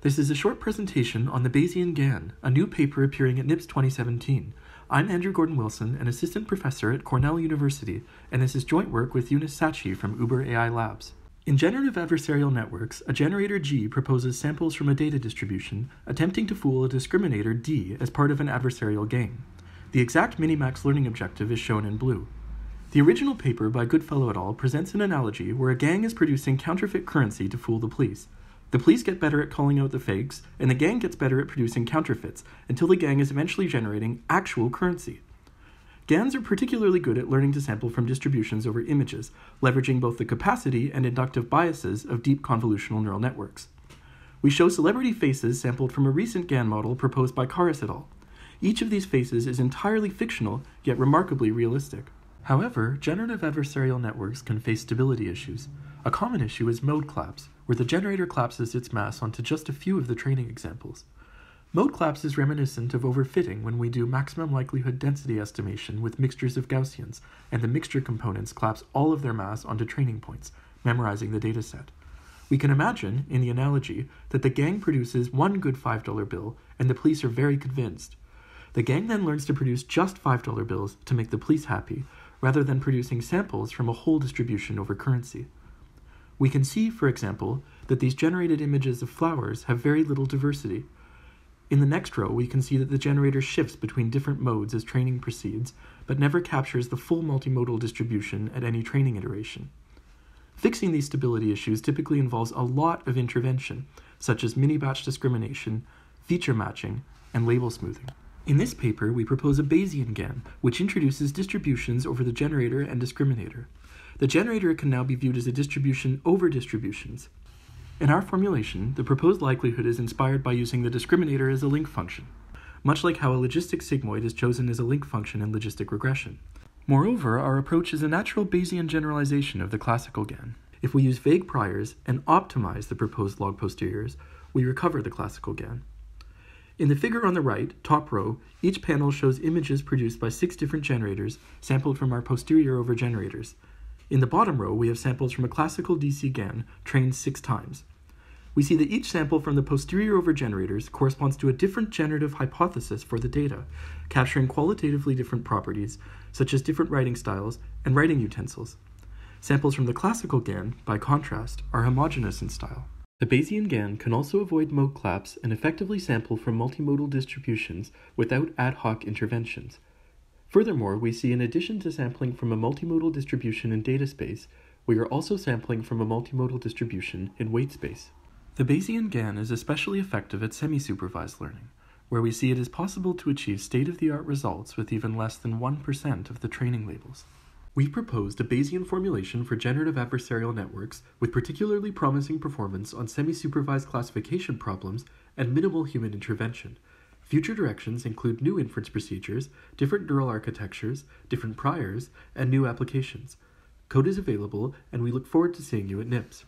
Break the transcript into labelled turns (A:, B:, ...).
A: This is a short presentation on the Bayesian GAN, a new paper appearing at NIPS 2017. I'm Andrew Gordon-Wilson, an assistant professor at Cornell University, and this is joint work with Eunice Sachi from Uber AI Labs. In generative adversarial networks, a generator G proposes samples from a data distribution, attempting to fool a discriminator D as part of an adversarial game. The exact minimax learning objective is shown in blue. The original paper by Goodfellow et al. Presents an analogy where a gang is producing counterfeit currency to fool the police. The police get better at calling out the fakes, and the gang gets better at producing counterfeits, until the gang is eventually generating actual currency. GANs are particularly good at learning to sample from distributions over images, leveraging both the capacity and inductive biases of deep convolutional neural networks. We show celebrity faces sampled from a recent GAN model proposed by Karas et al. Each of these faces is entirely fictional, yet remarkably realistic. However, generative adversarial networks can face stability issues. A common issue is mode collapse, where the generator collapses its mass onto just a few of the training examples. Mode collapse is reminiscent of overfitting when we do maximum likelihood density estimation with mixtures of Gaussians, and the mixture components collapse all of their mass onto training points, memorizing the dataset. We can imagine, in the analogy, that the gang produces one good $5 bill, and the police are very convinced. The gang then learns to produce just $5 bills to make the police happy, rather than producing samples from a whole distribution over currency. We can see, for example, that these generated images of flowers have very little diversity. In the next row, we can see that the generator shifts between different modes as training proceeds, but never captures the full multimodal distribution at any training iteration. Fixing these stability issues typically involves a lot of intervention, such as mini-batch discrimination, feature matching, and label smoothing. In this paper, we propose a Bayesian GAN, which introduces distributions over the generator and discriminator. The generator can now be viewed as a distribution over distributions. In our formulation, the proposed likelihood is inspired by using the discriminator as a link function, much like how a logistic sigmoid is chosen as a link function in logistic regression. Moreover, our approach is a natural Bayesian generalization of the classical GAN. If we use vague priors and optimize the proposed log posteriors, we recover the classical GAN. In the figure on the right, top row, each panel shows images produced by 6 different generators sampled from our posterior over generators. In the bottom row, we have samples from a classical DC GAN trained 6 times. We see that each sample from the posterior over generators corresponds to a different generative hypothesis for the data, capturing qualitatively different properties, such as different writing styles and writing utensils. Samples from the classical GAN, by contrast, are homogeneous in style. The Bayesian GAN can also avoid mode collapse and effectively sample from multimodal distributions without ad hoc interventions. Furthermore, we see in addition to sampling from a multimodal distribution in data space, we are also sampling from a multimodal distribution in weight space. The Bayesian GAN is especially effective at semi-supervised learning, where we see it is possible to achieve state-of-the-art results with even less than 1% of the training labels. We've proposed a Bayesian formulation for generative adversarial networks with particularly promising performance on semi-supervised classification problems and minimal human intervention. Future directions include new inference procedures, different neural architectures, different priors, and new applications. Code is available, and we look forward to seeing you at NIPS.